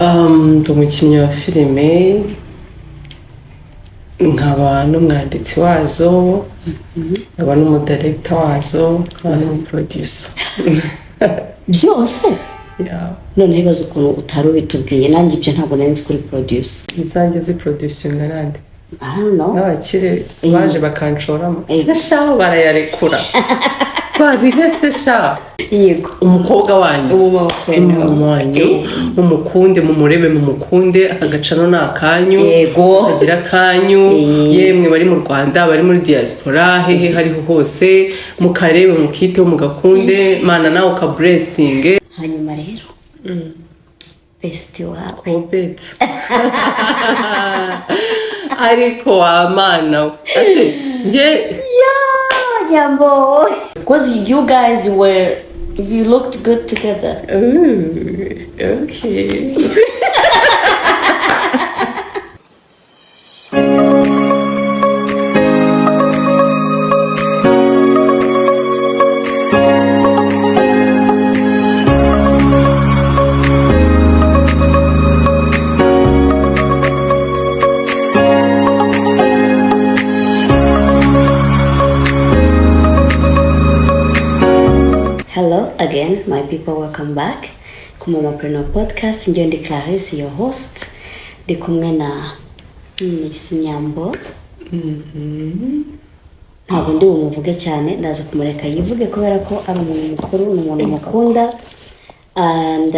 Ndi umukinnyi wa filime, nkaba n'umwanditsi wazo, nkaba n'umudirector wazo, nkaba n'umuproducer. Byose? Yeah. None ibibazo ukuntu utari ubitubwiye, nanjye ibyo ntabwo nari nzi kuri producer. Izanjye ziproducing arande. I don't know. N'abakire baje bakanshoramo. Sha barayarekura. Babihese sha. Yego. Umukobwa wanyu. Wanyu. Mumukunde, mumurebe, mumukunde, akagacano n'akanyu. Yego. Agira kanyu. Yemwe bari mu Rwanda, bari muri diaspora, hehe hariho hose, mukarebe, mukiteho, mugakunde, mana nawe ukablessinge. Hanyuma rero. Bestie wawe. Kobet. Ariko wamana. Yeah, Jambo. Because you guys you looked good together. Ooh, okay. Hello again, my people, welcome back ku Mamapreneur Podcast. Njye ndi Clarisse, your host. Ndi kumwe na Miss Nyambo. Ntabwo ndi bumuvuge cyane, ndaza kumureka yivuge kubera ko ari umuntu mukuru, ni umuntu mukunda. And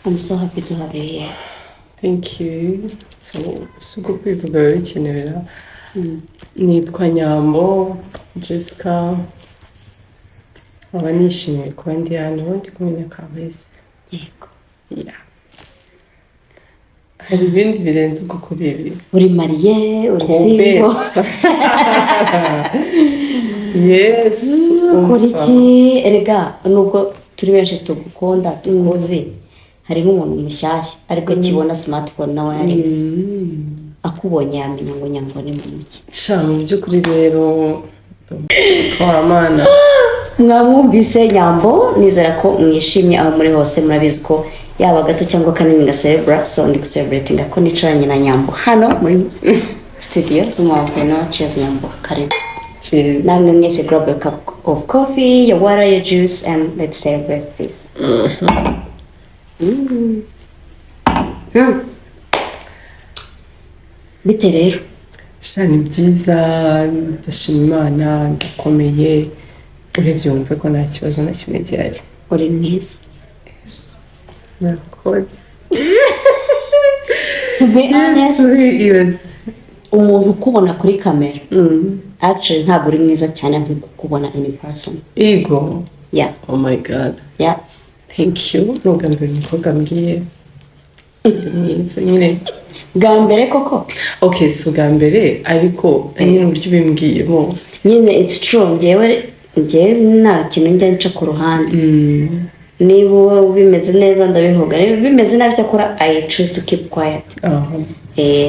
I'm so happy to have you here. Thank you. So good kwivuga bikenera. Nitwa Nyambo Jessica. Aba nishimiye kuba ndi hano, ndi kumenya Clarisse. Yego. Yeah. Hari ibindi birenze ubwo kuri ibi. Uri mariye, uri single. Yes. Kuri iki erega nubwo turi benshi tugukunda tukuzi, hari nk'umuntu mushyashya ariko kibona smartphone nawe yarese. Akubonye yamenya ngo Nyambo ni muki. Sha mu by'ukuri rero kwa mana. Mwamwumvise Nyambo, nizera ko mwishimye aho muri hose. Murabizi ko yaba gato cyangwa kanini nga celebra, so ndi celebrating ko nicaranye na Nyambo hano muri studio z'Umamapreneur. Cheers Nyambo, karibu. Cheers. Namwe mwese grab a cup of coffee, your water, your juice, and let's celebrate this. Bite rero? Sha ni byiza, ndashima Imana, ndakomeye. Urebye wumve ko nta kibazo na kimwe gihari. Uri mwiza. Murakoze. To be honest, Yes. umuntu ukubona kuri kamera actually ntabwo uri mwiza cyane nk'uko ukubona in person. Ego. Yeah. Oh my God. Yeah. Thank you. Nubwo mbere umukobwa mbwiye. Ndi mwiza nyine. Bwa mbere koko? Okay, so bwa mbere ariko nyine uburyo bimbwiyemo. Nyine it's true. Njyewe nta kintu njya nca ku ruhande. Niba bimeze neza ndabivuga, niba bimeze nabi cyakora I choose to keep quiet.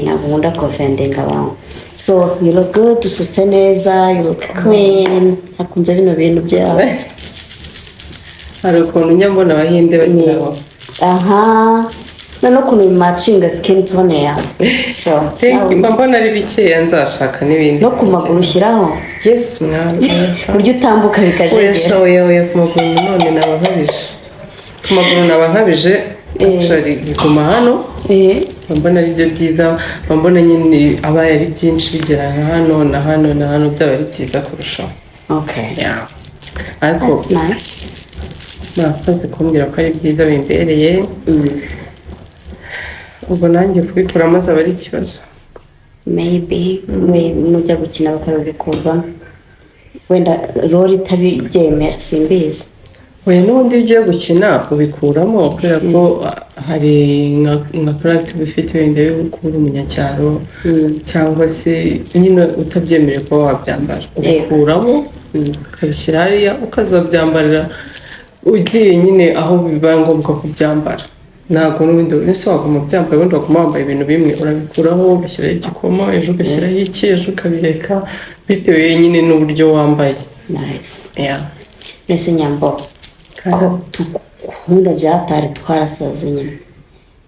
Ntabwo nkunda kuvendinga abantu. So you look good, usutse neza, you look clean. Hakunze bino bintu byawe. Hari ukuntu njya mbona abahinde bagiraho. Aha. No kuntu matching skin tone yawe. So mbona ari bikeya, nzashaka n'ibindi. No ku maguru ushyiraho. Yes mwana. Buryo utambuka bikajegera. Oya ku maguru none naba nkabije. Ku maguru naba nkabije. Actually biguma hano. Mbona ari byo byiza, mbona nyine abaye ari byinshi bigera nka hano na hano na hano, byaba ari byiza kurushaho. Okay. Yeah. Ariko that's nice. Murakoze kumbwira ko ari byiza bimbereye. Ubwo nanjye kubikuramo azaba ari ikibazo. Maybe nujya gukina bakabikuzamo. Wenda role itabibyemera simbizi. Oya n'ubundi ugiye gukina ubikuramo kubera ko hari nka character bifite wenda yo kuba umunyacyaro cyangwa se nyine utabyemereye kuba wabyambara. Ubikuramo ukabishyira hariya ukazabyambarira ugiye nyine aho biba ngombwa kubyambara. Ntabwo n'ubundi wese waguma byambaye, wenda waguma wambaye ibintu bimwe, urabikuraho ugashyiraho igikomo, ejo ugashyiraho iki, ejo ukabireka bitewe nyine n'uburyo wambaye. Nice. Yeah. Nese Nyambo. Tukunda byatari twarasaze nyine.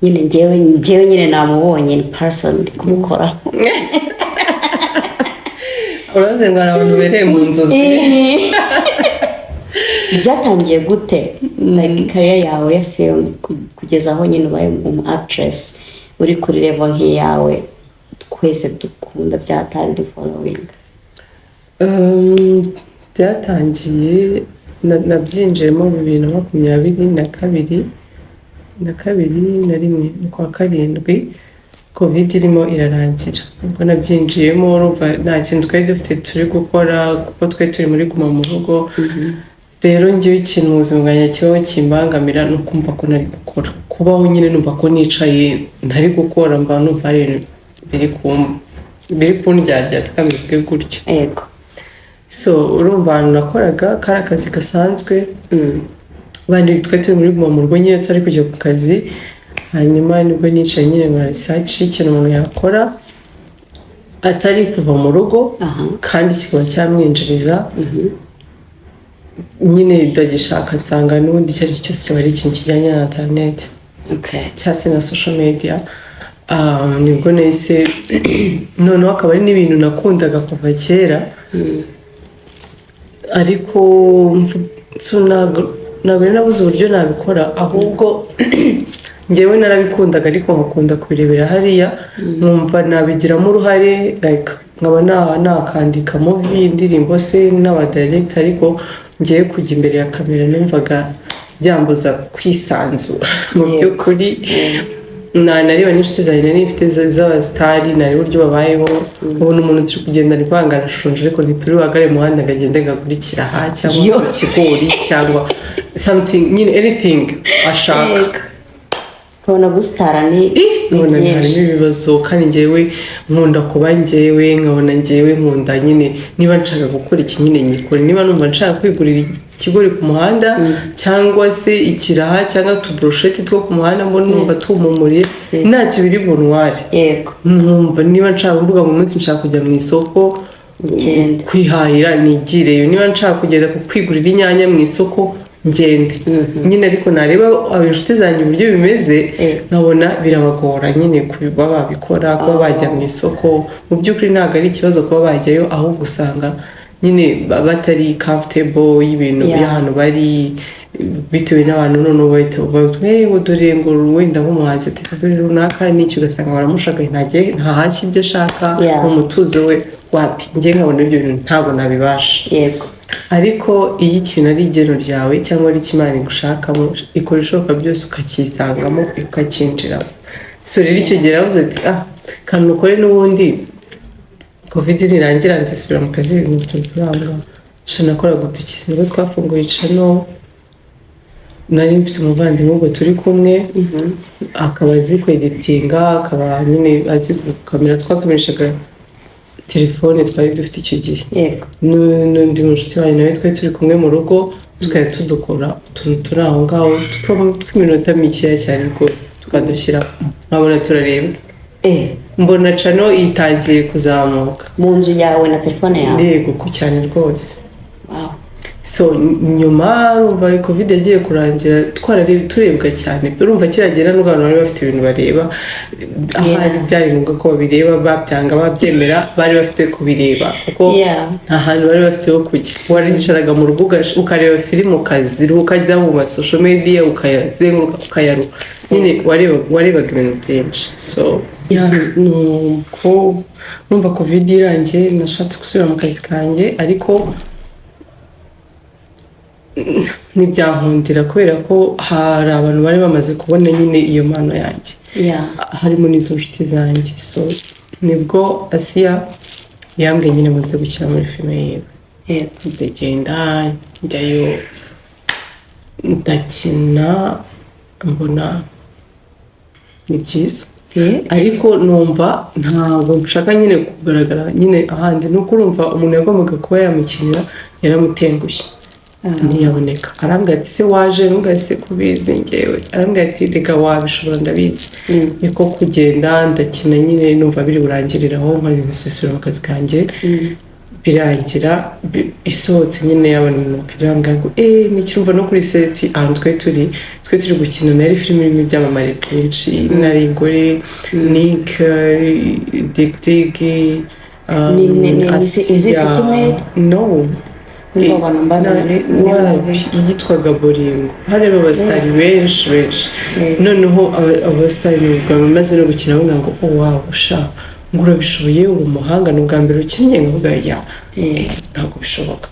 nyine njyewe nyine namubonye in person ndi kumukoraho. uraze ngo abantu bereye mu nzozi. Byatangiye gute like career yawe ya film kugeza aho nyine ubaye umu actress uri kuri level nk'iyawe twese dukunda byatari du following? Byatangiye nabyinjiyemo 2022 na rimwe kwa karindwi covid irimo irarangira, ubwo nabyinjiyemo urumva nta kintu twari dufite turi gukora kuko twari turi muri guma mu rugo. Rero ngiye ikintu mu buzima bwanjye kibaho kimbangamira ni ukumva ko nari gukora, kubaho nyine numva ko nicaye ntari gukora, mba numva ari biri kundyarya tukamubwe gutyo. Yego. So urumva ahantu nakoraga kari akazi gasanzwe, bandi twari turi muri guma mu rugo nyine tutari kujya ku kazi. Hanyuma nibwo nicaye nyine nkora research ikintu umuntu yakora atari kuva mu rugo kandi kikaba cyamwinjiriza. Nyine ndagishaka nsanga n'ubundi icyo ari cyo cyose kiba ari ikintu kijyanye na internet cyangwa se na social media. Nibwo nahise noneho akaba ari n'ibintu nakundaga kuva kera, ariko ntabwo nabuze uburyo nabikora, ahubwo njyewe narabikundaga ariko nkakunda kubirebera hariya nkumva nabigiramo uruhare, like nkaba nakandikamo indirimbo se n'aba director, ariko ngiye kujya imbere ya kamera numvaga byambuza kwisanzura mu by'ukuri. Nareba n'inshuti zanjye nari mfite z'abasitari, nareba uburyo babayeho, ubona umuntu turi kugenda ari kwanga arashonje ariko ntituri buhagarare mu muhanda ngo agende agagurikira aha cyangwa ikigori cyangwa something, nyine anything ashaka. Nkabona gusitara ni nkabona harimo ibibazo, kandi njyewe nkunda kuba njyewe, nkabona njyewe nkunda nyine niba nshaka gukora iki nyine nyikore, niba numva nshaka kwigurira ikigori ku muhanda cyangwa se ikiraha cyangwa utubrosheti two ku muhanda mbona numva tumumuriye ntacyo biri buntware. Yego. Nkumva niba nshaka kuvuga ngo umunsi nshaka kujya mu isoko kwihahira nigireyo, niba nshaka kugenda kwigurira inyanya mu isoko ngende nyine, ariko nareba inshuti zanjye uburyo bimeze nkabona birabagora nyine kuba babikora, kuba bajya mu isoko. Mu by'ukuri ntabwo ari ikibazo kuba bajyayo, ahubwo usanga nyine batari comfortable y'ibintu by'ahantu bari, bitewe n'abantu noneho bahita ngo dore ngo wenda nk'umuhanzi ati dore runaka n'icyo, ugasanga baramushagaye ntahashye ibyo ashaka mu mutuzo we wapi. njye nkabona ibyo bintu ntabwo nabibasha. Yego. Ariko iyo ikintu ari igeno ryawe cyangwa ari ikimana igushakamo, ikora ibishoboka byose ukacyisangamo ukacyinjiramo. So rero icyo gihe ravuze ati kantu ukore n'ubundi covid nirangira nzasubira mu kazi turanga. Nakoraga udukizi nibwo twafunguye cano, nari mfite umuvandimwe ubwo turi kumwe, akaba azi kweditinga, akaba nyine azi kamera, twakamereshaga telefone twari dufite icyo gihe. N'undi mushuti wanjye nawe twari turi kumwe mu rugo, tukajya tudukora utuntu turi aho ngaho tw'iminota mikeya cyane rwose, tukadushyira nkabona turareba. Mbona cano itangiye kuzamuka mu nzu yawe na telefone yawe. Yego ko cyane rwose. So nyuma urumva covid yagiye kurangira turebwa cyane, urumva kiragera n'abantu bari bafite ibintu bareba, ahari byari ngombwa ko babireba, babyanga babyemera bari bafite kubireba kuko nta hantu bari bafite ho kujya. Waricaraga mu rugo ukareba filime ukaziruka, ukajya mu social media ukayazenguruka ukayaruka, nyine warebaga ibintu byinshi. So nuko numva covid irangiye nashatse gusubira mu kazi kanjye, ariko ntibyankundira kubera ko hari abantu bari bamaze kubona nyine iyo mpano yanjye, harimo n'izo nshuti zanjye. So nibwo Asiya yambwiye nyine muze gushyira muri filime yiwe, ndagenda njyayo ndakina, mbona ni byiza, ariko numva ntabwo nshaka nyine kugaragara nyine ahandi. nuko urumva umuntu yagombaga kuba yamukinira yaramutengushye, ntiyaboneka. arambwira ati se waje? nubwo se kubizi njyewe, arambwira ati reka wabishobora ndabizi. niko kugenda ndakina nyine numva biri burangiriraho, maze gusubira mu kazi kanjye. birangira isohotse nyine y'abantu bakajya bambwira ngo nikirumva no kuri seti ahantu twe turi gukina nari filime irimo ibyamamare byinshi nari ingore Nick Dig Asiya no yitwaga Bolingo hareba abasitari benshi noneho abasitari bamaze no gukina bavuga ngo wow sha ngo urabishoboye uri umuhanga ni ubwa mbere ukinnye nkavuga ntabwo bishoboka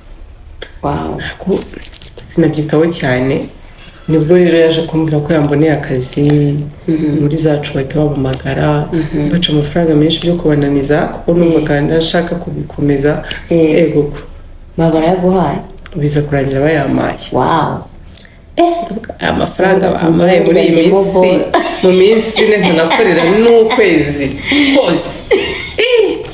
ntabwo sinabyitaho cyane nibwo rero yaje kumbwira ko yamboneye akazi muri zacu bahita bampamagara baca amafaranga menshi yo kubananiza kuko numvaga nashaka kubikomeza barayaguhaye biza kurangira bayamaye aya mafaranga bampaye muri iyi minsi mu minsi ine ntanakorera n'ukwezi kose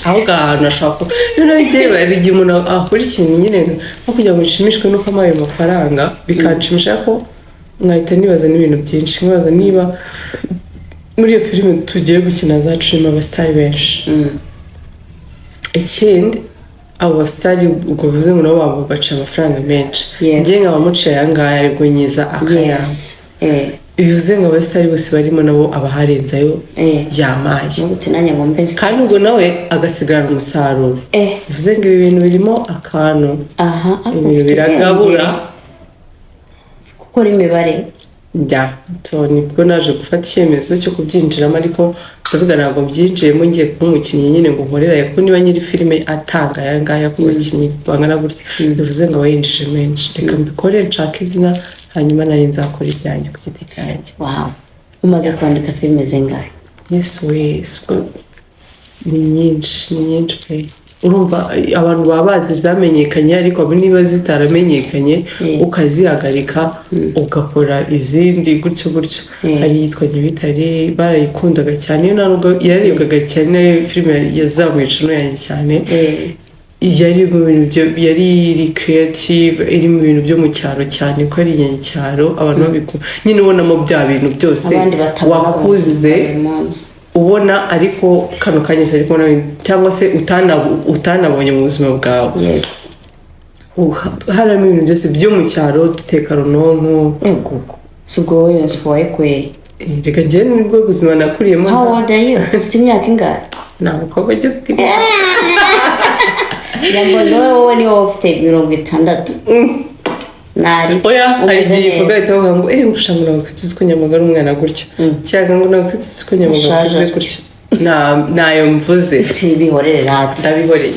ahubwo ahantu ashaka noneho igihe bari igihe umuntu akora ikintu nyine nko kugira ngo nshimishwe nuko ampaye ayo mafaranga bikanshimisha ko mwahita nibaza n'ibintu byinshi nkibaza niba muri iyo filime tugiye gukina zaciyemo abasitari benshi ikindi abo basitari ubwo bivuze ngo nabo baba baca amafaranga menshi ngiye nkaba muciye aya ngaya aribwo nyiza akayabo bivuze ngo abasitari bose barimo nabo abaharenzayo yamaye kandi ubwo nawe agasigarana umusaruro bivuze ngo ibi bintu birimo akantu ibintu biragabura gukora imibare nibwo naje gufata icyemezo cyo kubyinjiramo ariko ndavuga ntabwo byinjiyemo ngiye kuba umukinnyi nyine ngo nkorera kuko niba nyiri filime atanga aya ngaya ku bakinnyi bangana gutya bivuze ngo aba yinjije menshi reka mbikore nshaka izina hanyuma nayo nzakora ibyanjye ku giti cyanjye umaze kwandika filime zingahe yesu ni nyinshi pe urumva abantu baba bazi zamenyekanye ariko niba zitaramenyekanye ukazihagarika ugakora izindi gutyo hari yitwa Nyabitare barayikundaga cyane ntabwo yarebwaga cyane filime yazamuye icuno yanjye cyane yari mu bintu yari creative iri mu bintu byo mu cyaro cyane ko ari inyancyaro abantu babikunda nyine ubonamo bya bintu byose wakuze ubona ariko kano kanya cyari kubona cyangwa se utanabonye mu buzima bwawe harimo ibintu byose byo mu cyaro duteka runonko si ubwo wowe sipoye kweri reka njyewe nibwo buzima nakuriyemo how old are you ufite imyaka ingahe nta mukobwa ujya ufite yambonye wowe niwo ufite 60 oya hari igihe yivuga ahita avuga ngo ushaka ntabwo tuzi ko Nyamagabe umwana gutyo cyangwa ngo ntabwo tuzi ko Nyamagabe akuze gutyo ntayo mvuze ndabihoreye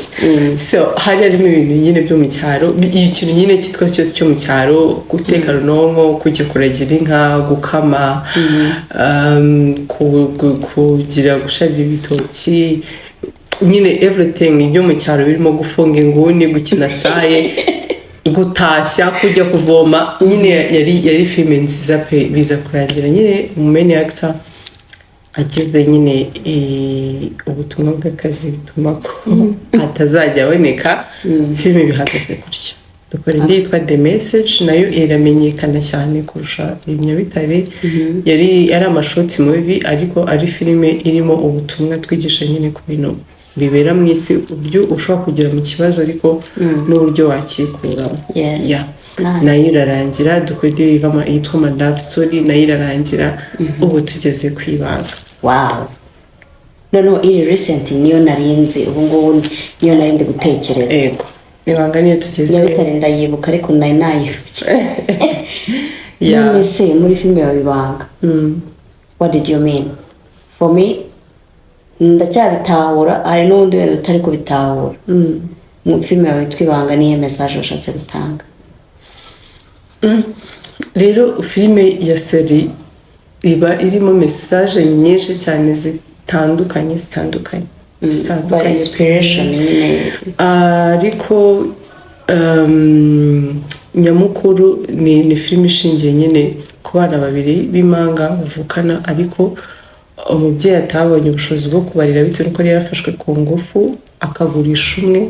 so hari harimo ibintu nyine byo mu cyaro ikintu nyine cyitwa cyose cyo mu cyaro guteka runonko kujya kuragira inka gukama kugira gusharira ibitoki nyine everything ibyo mu cyaro birimo gufunga inguni gukina saye gutashya kujya kuvoma nyine yari filime nziza pe biza kurangira nyine main actor ageze nyine ubutumwa bw'akazi bituma ko atazajya aboneka filime bihagaze gutya dukora indi yitwa The Message nayo iramenyekana cyane kurusha Nyabitare yari amashoti movie ariko ari filime irimo ubutumwa twigisha nyine ku bintu bibera mu isi uburyo ushobora kugira mu kibazo ariko n'uburyo wakikuramo nayo irarangira dukora yitwa My Love Story nayo irarangira ubu tugeze ku ibanga noneho iri recent niyo narinzi ubu ngubu niyo narindi gutekereza yego ibanga niyo tugeze Nyabitare ndayibuka ariko nayo nayibutse none se muri filime yawe Ibanga what did you mean for me ndacyabitahura hari n'ubundi wenda utari kubitahura mu filime yawe yitwa Ibanga niyo message washatse gutanga rero filime ya seri iba irimo message nyinshi cyane zitandukanye inspiration ariko nyamukuru ni filime ishingiye nyine ku bana babiri b'impanga bavukana ariko umubyeyi atabonye ubushobozi bwo kubarira bitewe n'uko yari yarafashwe ku ngufu akagurisha umwe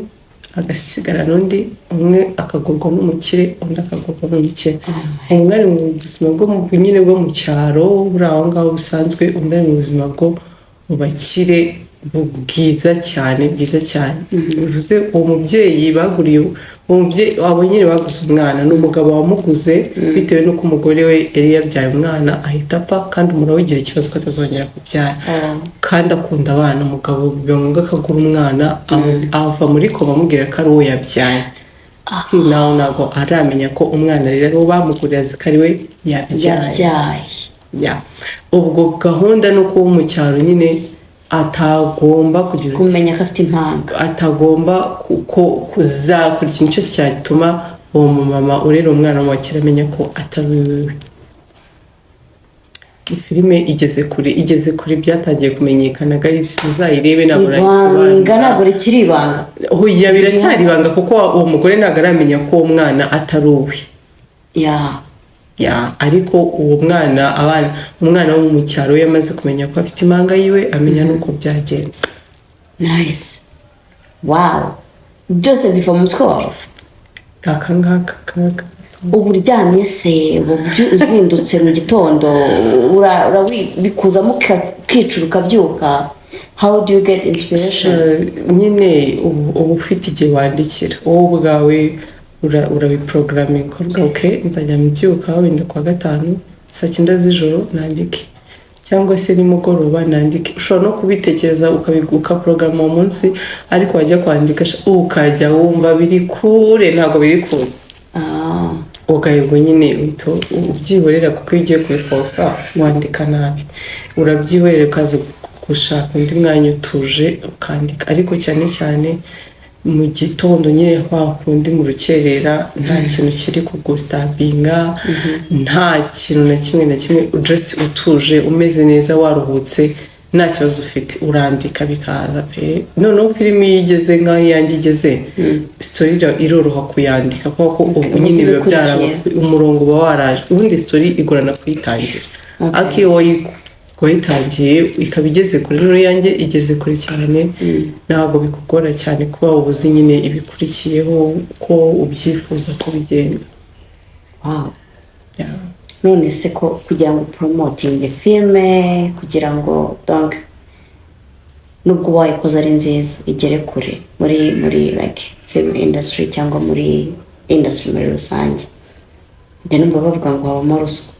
agasigara n'undi umwe akagurwa n'umukire undi akagurwa n'umukire umwe ari mu buzima bwo nyine bwo mu cyaro buri aho ngaho busanzwe undi ari mu buzima bwo mu bakire bwiza cyane bivuze uwo mubyeyi baguriye uwo mubyeyi wabo nyine baguze umwana n'umugabo wamuguze bitewe n'uko umugore we yari yabyaye umwana ahita apfa kandi umuntu wigira ikibazo ko atazongera kubyara kandi akunda abana umugabo biba ngombwa ko agura umwana ava muri koma amubwira ko ari uwo yabyaye nawe ntabwo aramenya ko umwana rero bamuguriye azi ko ari we yabyaye ubwo gahunda no kuba mu cyaro nyine atagomba kugira kumenya ko afite impanga atagomba kuzakora ikintu cyose cyatuma uwo mumama urera umwana wamubakira amenya ko atari wewe. Filime igeze kure byatangiye kumenyekana guys muzayirebe ntabwo nayisobanura ntabwo rikiri ibanga hoya biracyari ibanga kuko uwo mugore ntabwo aramenya ko uwo mwana atari uwe ariko uwo umwana wo mu cyaro we yamaze kumenya ko afite impanga yiwe amenya n'uko byagenze. Nice. Wow, byose biva mu mutwe wawe ngaka ubu uryamye se uzindutse mu gitondo bikuzamo ukicura ukabyuka. How do you get inspiration? nyine ubu ufite igihe wandikira wowe ubwawe urabiprograming ukavuga nzajya mbyuka wenda kuwa gatanu saa 9 z'ijoro nandike cyangwa se nimugoroba nandike. Ushobora no kubitekereza ukaprograma uwo munsi ariko wajya kwandika ukajya wumva biri kure ntabwo biri kuza ugahebwa nyine ubyihorera kuko iyo ugiye kubifosa wandika nabi urabyihorera ukaza gushaka undi mwanya utuje ukandika ariko cyane cyane mu gitondo nyine wakundi mu rukerera nta kintu kiri kugustabinga nta kintu na kimwe just utuje umeze neza waruhutse nta kibazo ufite urandika bikaza pe noneho filime yigeze nk'ayanjye igeze story iroroha kuyandika kuko nyine biba byaraba umurongo uba waraje ubundi story igorana kuyitangira ariko iyo wayitangiye ikaba igeze kure rero yanjye igeze kure cyane ntabwo bikugora cyane kuba ubuzi nyine ibikurikiyeho ko ubyifuza ko bigenda. none se ko kugira ngo promoting filme kugira ngo donc nubwo wayikoze ari nziza igere kure muri like film industry cyangwa muri industry muri rusange numva bavuga ngo habamo ruswa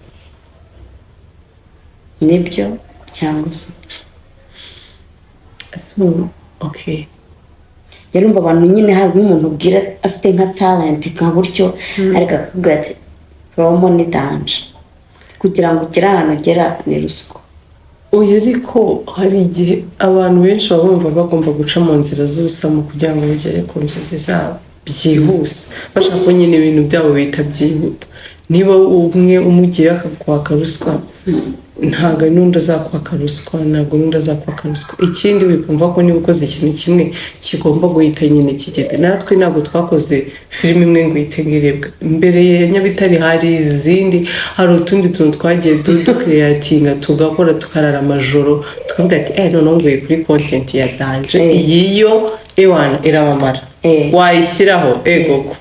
nibyo cyangwa se numva abantu nyine hari umuntu ubwira afite nka talent nka buryo ariko akakubwira ati promo ni danger kugira ngo ugere ahantu ugera ni ruswa. ariko hari igihe abantu benshi baba bumva bagomba guca mu nzira z'ubusamo kugira ngo bagere ku nzozi zabo byihuse bashaka ko nyine ibintu byabo bihita byihuta. Niba umwe umugiye akakwaka ruswa ntabwo n'undi azakwaka ruswa ikindi wikumva ko niba ukoze ikintu kimwe kigomba guhita nyine kigenda. Natwe ntabwo twakoze filime imwe ngo ihite ngirebwa mbere ya Nyabitare hari izindi hari utundi tuntu twagiye dukereyatinga tugakora tukarara amajoro tukavuga ati noneho nguye kuri content ya danje iyiyo ewana irabamara wayishyiraho egoko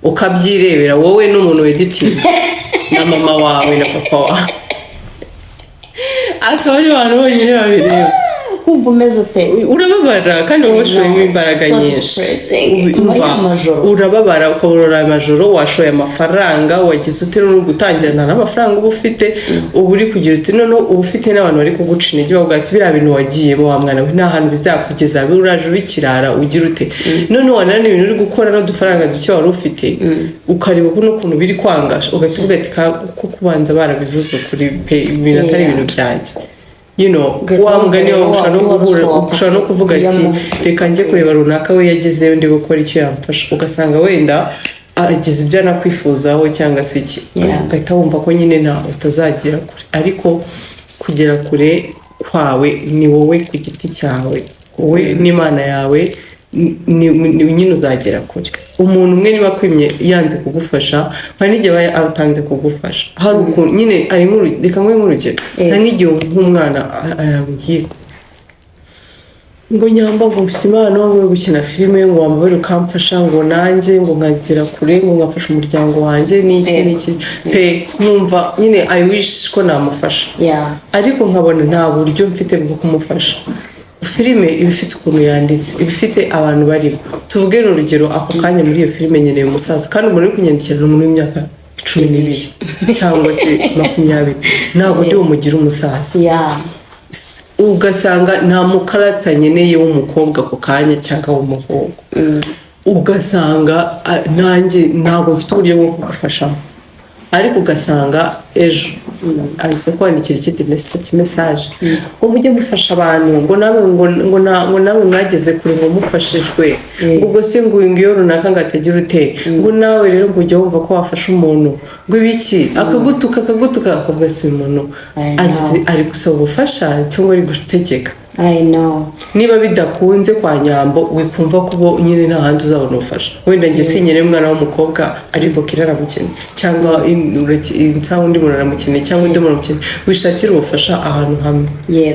ukabyirebera wowe n'umuntu weditinga na mama wawe na papa wawe akaba ari abantu bonyine babireba kumva umeze ute urababara kandi wowe ushoyemo imbaraga nyinshi urababara ukaburora amajoro washoye amafaranga wagize ute no gutangirana n'amafaranga uba ufite uba uri kugira uti noneho uba ufite n'abantu bari kuguca intege bavuga ati biriya bintu wagiyemo wa mwana we nta hantu bizakugeza uraje ubikirara ugira ute noneho wanana ibintu uri gukora n'udufaranga duke wari ufite ukareba ko n'ukuntu biri kwangasha ugahita uvuga ati ko kubanza barabivuze kuri pe ibintu atari ibintu byanjye wa mugani wawe ushobora no kuvuga ati reka njye kureba runaka we yagezeyo ndi gukora icyo yamfasha ugasanga wenda agize ibyo anakwifuzaho cyangwa se iki ugahita wumva ko nyine ntawe utazagera kure ariko kugera kure kwawe ni wowe ku giti cyawe wowe n'Imana yawe nyine uzagera kure. Umuntu umwe niba akwimye yanze kugufasha hari n'igihe aba atanze kugufasha hari ukuntu nyine ari reka nkwe nk'urugero nta nk'igihe nk'umwana yabwiye ngo nyamba ngo mfite impano yo gukina filime ngo wambare ukamfasha ngo nanjye ngo nkagera kure ngo ngafasha umuryango wanjye n'iki pe nkumva nyine I wish ko namufasha ariko nkabona nta buryo mfite bwo kumufasha filime iba ifite ukuntu yanditse, iba ifite abantu barimo. Tuvuge urugero, ako kanya muri iyo filime nkeneye umusaza, kandi umuntu uri kunyandikira ni umuntu w'imyaka 12 cyangwa se 20, ntabwo ndi bumugire umusaza. Ugasanga nta mukarata nkeneye w'umukobwa ako kanya cyangwa w'umuhungu, ugasanga nanjye ntabwo mfite uburyo bwo kugufashamo, ariko ugasanga ejo ahise kwandikira ikimesaje ngo mujye mufasha abantu, ngo nawe mwageze kure ngo mufashijwe, ubwo se ngo iyo runaka ngo atagira ute, ngo nawe rero ngo ujye wumva ko wafasha umuntu, ngo ibiki, akagutuka akavuga si umuntu ari gusaba ubufasha cyangwa ari gutegeka. Niba bidakunze kwa Nyambo wikumva kubo nyine nta handi uzabona ubufasha, wenda njye sinyere umwana w'umukobwa ariko kiraramukene cyangwa undi muntu aramukene cyangwa undi muntu aramukene, wishakira ubufasha ahantu hamwe,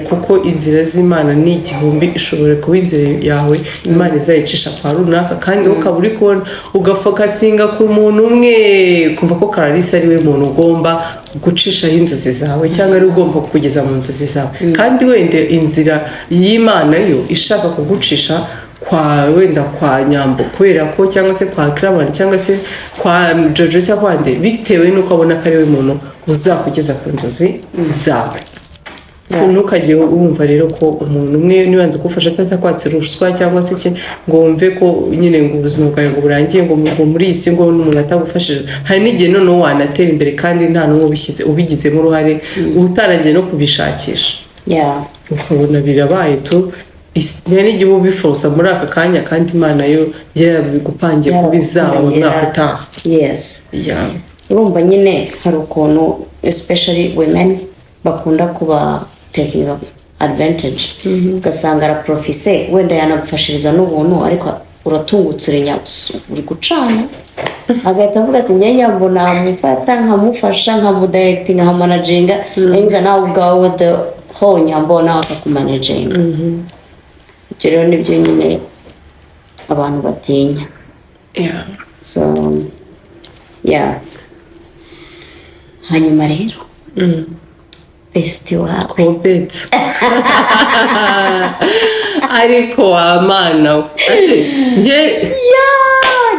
kuko inzira z'Imana ni igihumbi, ishobora kuba inzira yawe Imana izayicisha kwa runaka, kandi ukaba uri kubona ugafokasinga ku muntu umwe, kumva ko Clarisse ari we muntu ugomba gucishaho inzozi zawe cyangwa ari ugomba kugeza mu nzozi zawe, kandi wenda inzira y'Imana yo ishaka kugucisha wenda kwa Nyambo kubera ko, cyangwa se kwa Clement cyangwa se kwa Jojo cyangwa kwande, bitewe nuko abona ko ari we muntu uzakugeza ku nzozi zawe. So ntukajye wumva rero ko umuntu umwe nibanze kufasha ataza kwatsira ruswa cyangwa se ngo wumve ko nyine ngo ubuzima bwawe ngo burangiye, ngo muri iyi si ngo n'umuntu atagufashije. Hari n'igihe noneho wanatera imbere kandi nta n'umwe ubigizemo uruhare, utaragiye no kubishakisha, ukabona birabaye tu n'igihe ubifuza muri aka kanya, kandi Imana yo yarabigupangiye ko bizaba mu mwaka utaha. Urumva nyine hari ukuntu especially women bakunda kuba taking advantage, ugasanga araprofise wenda yanagufashiriza n'ubuntu, ariko uratungutse uri gucana, agahita avuga ati njye Nyambo namufata nkamufasha nkamudirectinga nkamanaginga, enza nawe ubwawe the whole Nyambo nawe akakumanaginga. Ibyo rero nibyo nyine abantu batinya. So hanyuma rero bestie wawe Obet ariko wamana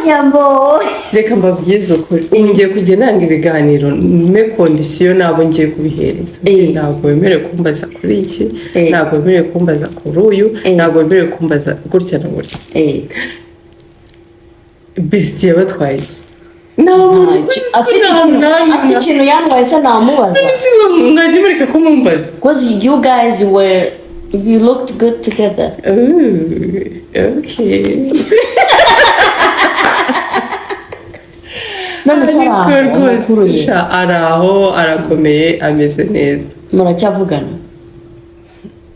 Nyambo, reka mbabwize ukuri, ngiye kujya nanga ibiganiro me kondisiyo nabo ngiye kubihereza. Ntabwo wemerewe kumbaza kuri iki, ntabwo wemerewe kumbaza kuri uyu, ntabwo wemerewe kumbaza gutya na gutya. Bestie yabatwaye iki? afite ikintu yandwaye se namubaza. Mwajya mureka kumumbaza, because you looked good together. Okay. Araho arakomeye ameze neza. Muracyavugana?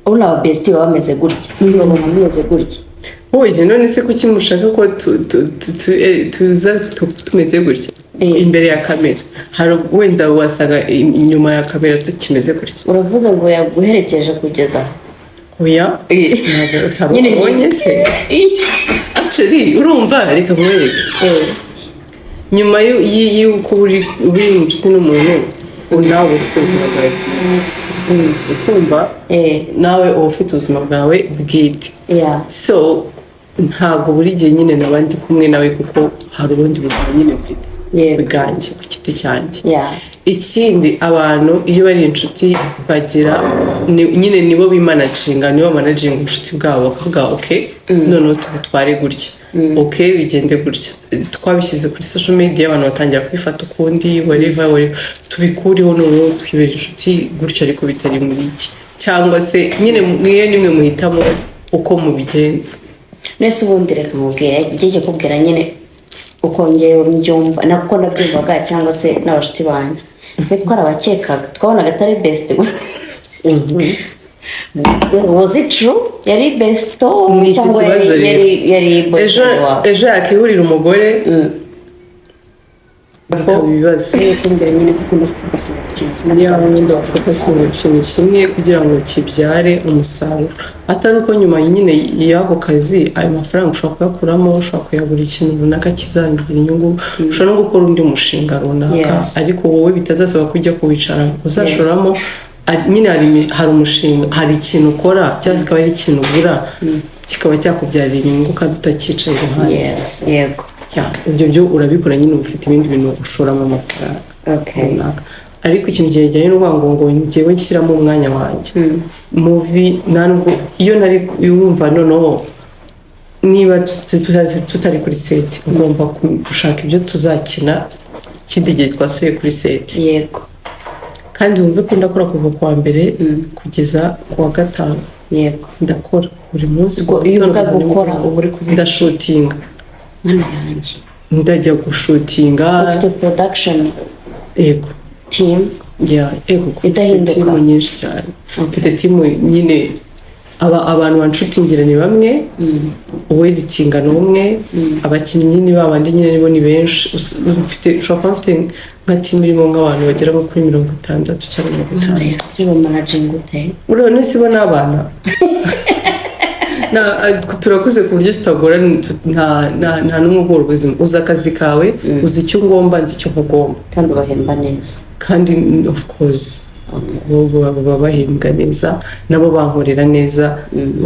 Una bestie bameze gutya, sinzi babona ameze gutya. Oye none se kuki mushaka ko tuza tumeze gutya imbere ya kamera? Hari wenda wasanga inyuma ya kamera tukimeze gutya. Uravuze ngo yaguherekeje kugeza oya nyine ubonye se actually urumva reka mwereke nyuma y'uko uri inshuti n'umuntu nawe ufite ubuzima bwawe ukumva nawe uba ufite ubuzima bwawe bwite. So ntabwo buri gihe nyine nabandi kumwe nawe, kuko hari ubundi buzima nyine mfite bwanjye ku giti cyanjye. Ikindi abantu iyo bari inshuti bagira nyine nibo bimanaginga, nibo managinga ubucuti bwabo, bakavuga okay noneho tubutware gutya, okay bigende gutya, twabishyize kuri social media abantu batangira kubifata ukundi whatever tubikuriho noneho twibera inshuti gutya, ariko bitari muri iki, cyangwa se nyine mwiye nimwe muhitamo uko mubigenza. Nese ubundi reka mubwira njye kubwira nyine uko ngewe mbyumva nako nabyumvaga, cyangwa se n'abashuti banjye twarabakekaga twabonaga atari best. Was it true? Yari best cyangwa yari ejo yakihurira umugore ibibazo kumbere nyine dukunda kugasinga ikintu kimwe kugira ngo kibyare umusaruro, atari uko nyuma nyine y'ako kazi ayo mafaranga ushobora kuyakuramo, ushobora kuyagura ikintu runaka kizangira inyungu, ushobora no gukora undi mushinga runaka, ariko wowe bitazasaba kujya kuwicara uzashoramo nyine hari umushinga, hari ikintu ukora cyangwa kikaba ari ikintu ugura kikaba cyakubyarira inyungu kandi utakicaye iruhande. Yes, yego. Ibyo byo urabikora nyine ufite ibindi bintu ushoramo amafaranga. Okay. Ariko ikintu kijyanye n'ubuvango njyewe nshyiramo umwanya wanjye. Movie ntabwo iyo nari yumva noneho niba tutari kuri set ugomba gushaka ibyo tuzakina ikindi gihe twasuye kuri set. Yego. Kandi wumve ko ndakora kuva kuwa mbere kugeza kuwa gatanu. Yego. Ndakora buri munsi. Iyo uvuga gukora uba uri kuvuga ndashutinga. Mana yanjye. Ndajya gushutinga. Ufite production. Yego. Team. Yego. Idahinduka. Team nyinshi cyane. Mfite team nyine abantu banshutingira ni bamwe, uweditinga ni umwe, abakinnyi ni babandi nyine nibo ni benshi. Ushobora kuba mfite nka team irimo nk'abantu bagera kuri 60 cyangwa 50. Iyo managing ute? Urabona sibo n'abana. Turakuze ku buryo tutagora nta n'umwe ugora ubuzima. Uzi akazi kawe, uzi icyo ngomba, nzi icyo nkugomba. Kandi bahemba neza. Kandi of course baba bahembwa neza nabo bankorera neza.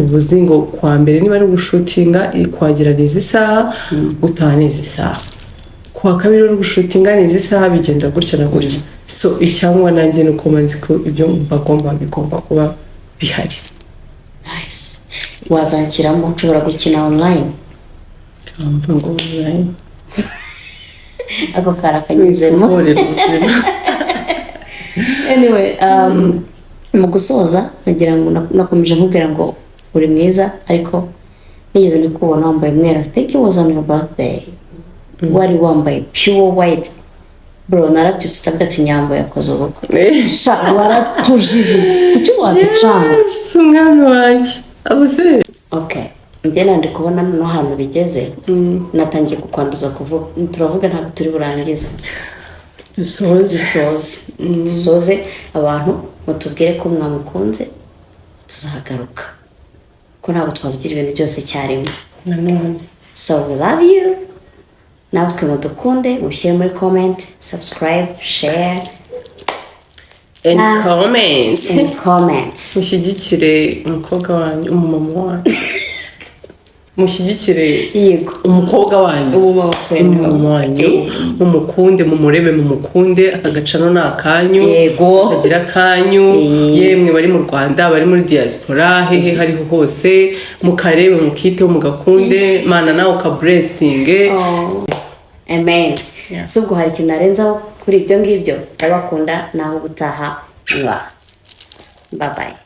Ubuzi ngo kwa mbere niba ari gushutinga kwagira neza isaha gutaha neza isaha, kwa kabiri ari gushutinga neza isaha bigenda gutya na gutya. So icyangwa nanjye nuko manzi ko ibyo bigomba kuba bihari. Nice. Wazankiramo nshobora gukina online. Kamva ngo online ako karakanyuzemo. Anyway, mu gusoza nagira ngo nakomeje nkubwira ngo uri mwiza ariko nigeze nikubona wambaye umweru. I think it was on your birthday. Wari wambaye pure white. Bro, narabyutse tabwa ati nyambo yakoze ubukwe. Shaka waratujije. Kuki waducanga? Umwana wanjye. Abuse. Okay. Njye nandi kubona no hano bigeze. Natangiye kukwanduza kuvuga. Turavuga ntabwo turi burangize. Dusoze abantu mutubwire ko mwamukunze tuzagaruka ko ntabwo twabigira ibintu byose cyarimo. So we love you. Natwe mudukunde mushyire muri comment, subscribe, share and comment. Mushyigikire umukobwa wanyu, umumama wanyu. Mushyigikire yego umukobwa wanyu, umumama wanyu, mumukunde, mumurebe, mumukunde. Akagacano ni akanyu, yego kagira kanyu. Yemwe bari mu Rwanda, bari muri diaspora, hehe hariho hose, mukarebe, mukiteho, mugakunde. Mana nawe ukablessinge. Amen. So ubwo hari ikintu narenzaho kuri ibyo ngibyo. Ndabakunda naho gutaha. Bye bye.